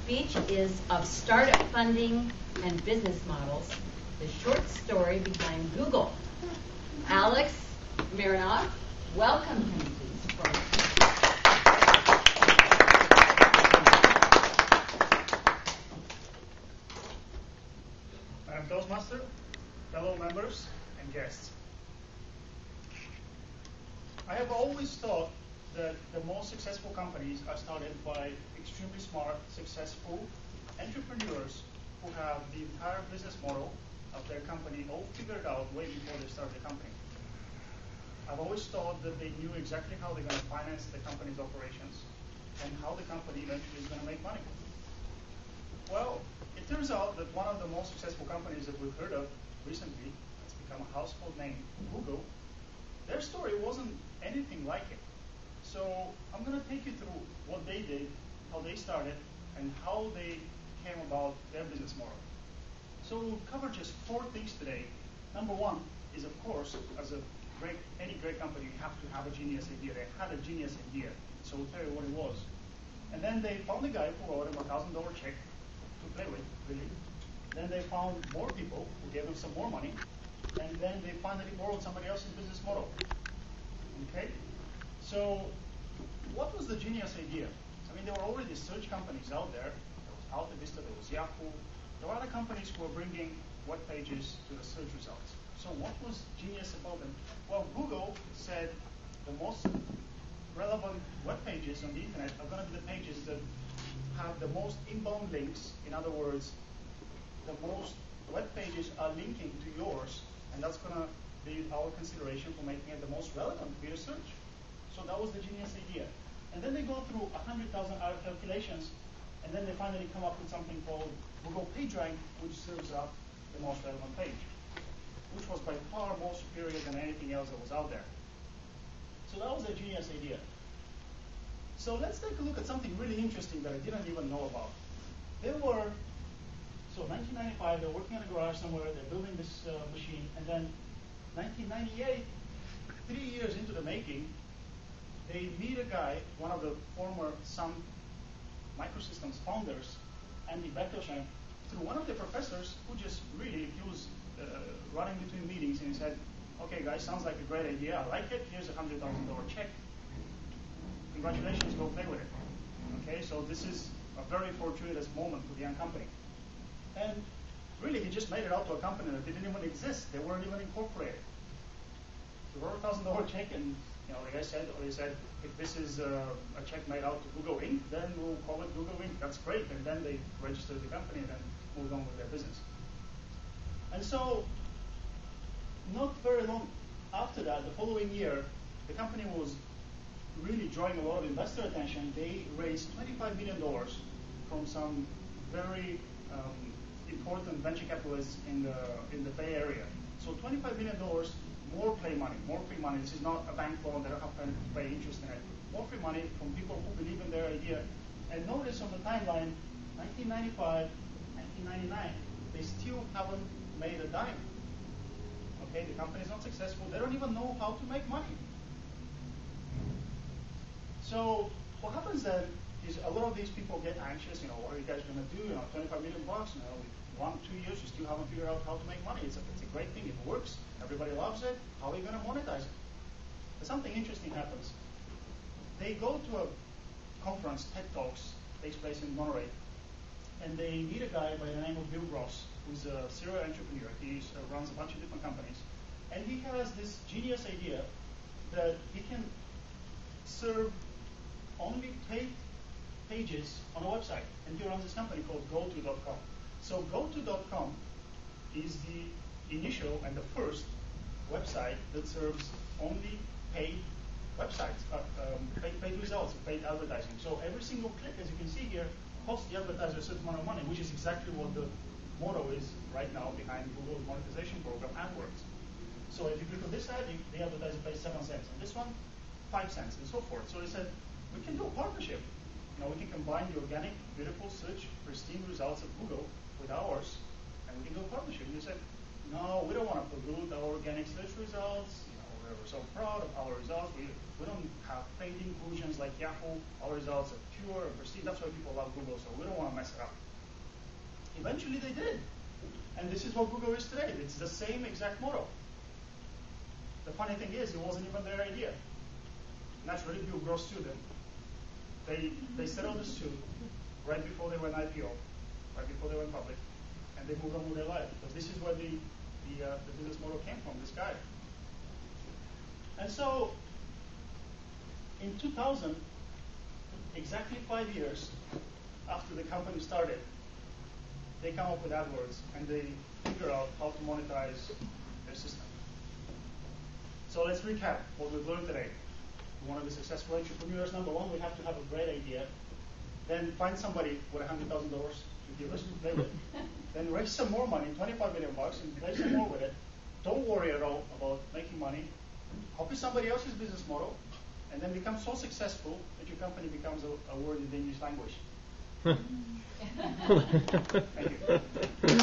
speech is of startup funding and business models, the short story behind Google. Alex Mironov, welcome him, please. Madam Toastmaster, fellow members, and guests. I have always thought that the most successful companies are started by extremely smart, successful entrepreneurs who have the entire business model of their company all figured out way before they start the company. I've always thought that they knew exactly how they're going to finance the company's operations and how the company eventually is going to make money. Well, it turns out that one of the most successful companies that we've heard of recently, it's become a household name, Google, their story wasn't anything like it. So I'm going to take you through what they did, how they started, and how they came about their business model. So we'll cover just 4 things today. Number one is, of course, as any great company, you have to have a genius idea. They had a genius idea, so we'll tell you what it was. And then they found a guy who wrote him a $1,000 check to play with, really. Then they found more people who gave them some more money, and then they finally borrowed somebody else's business model. Okay? So what was the genius idea? I mean, there were already search companies out there. There was AltaVista, there was Yahoo. There were other companies who were bringing web pages to the search results. So what was genius about them? Well, Google said the most relevant web pages on the internet are going to be the pages that have the most inbound links. In other words, the most web pages are linking to yours, and that's going to be our consideration for making it the most relevant to your search. So that was the genius idea. And then they go through 100,000 other calculations, and then they finally come up with something called Google PageRank, which serves up the most relevant page, which was by far more superior than anything else that was out there. So that was their genius idea. So let's take a look at something really interesting that I didn't even know about. So 1995, they're working in a garage somewhere, they're building this machine, and then 1998, 3 years into the making, they meet a guy, one of the former Sun Microsystems founders, Andy Bechtolsheim, through one of the professors who just really, he was running between meetings, and he said, okay guys, sounds like a great idea, I like it, here's a $100,000 check. Congratulations, go play with it. Okay, so this is a very fortuitous moment for the young company. And really, he just made it out to a company that didn't even exist. They weren't even incorporated. He wrote a $1,000 check, and like I said, if this is a check made out to Google Inc., then we'll call it Google Inc. That's great. And then they registered the company and then moved on with their business. And so, not very long after that, the following year, the company was really drawing a lot of investor attention. They raised $25 million from some very important venture capitalists in the Bay Area. So $25 million, more play money, more free money. This is not a bank loan. They don't have to pay interest in it. More free money from people who believe in their idea. And notice on the timeline, 1995, 1999, they still haven't made a dime. Okay, the company is not successful. They don't even know how to make money. So what happens then is a lot of these people get anxious. What are you guys going to do? $25 million. With 1-2 years, you still haven't figured out how to make money. It's a great thing. It works. Everybody loves it. How are you going to monetize it? But something interesting happens. They go to a conference, TED Talks, takes place in Monterey, and they meet a guy by the name of Bill Gross, who's a serial entrepreneur. He runs a bunch of different companies, and he has this genius idea that he can serve only paid pages on a website, and he runs this company called GoTo.com. So GoTo.com is the initial and the first website that serves only paid websites, paid results, paid advertising. So every single click, as you can see here, costs the advertiser a certain amount of money, which is exactly what the motto is right now behind Google's monetization program, AdWords. So if you click on this ad, the advertiser pays 7 cents, and this one, 5 cents, and so forth. So they said, we can do a partnership. We can combine the organic, beautiful search, pristine results of Google with ours, and we can do a partnership. And they said, no, we don't want to pollute our organic search results. We're so proud of our results. We don't have paid inclusions like Yahoo. Our results are pure and pristine. That's why people love Google, so we don't want to mess it up. Eventually they did. And this is what Google is today. It's the same exact model. The funny thing is, it wasn't even their idea. Naturally, Bill Gross sued them. They settled the suit right before they went IPO, right before they went public, and they moved on with their life. Because this is where the business model came from, this guy. And so, in 2000, exactly 5 years after the company started, they come up with AdWords, and they figure out how to monetize their system. So let's recap what we've learned today. We want to be successful entrepreneurs. Number one, we have to have a great idea. Then find somebody with $100,000 to give us to play with. Then raise some more money, $25 million, and play some more with it. Don't worry at all about making money. Copy somebody else's business model, and then become so successful that your company becomes a word in the English language. Thank you.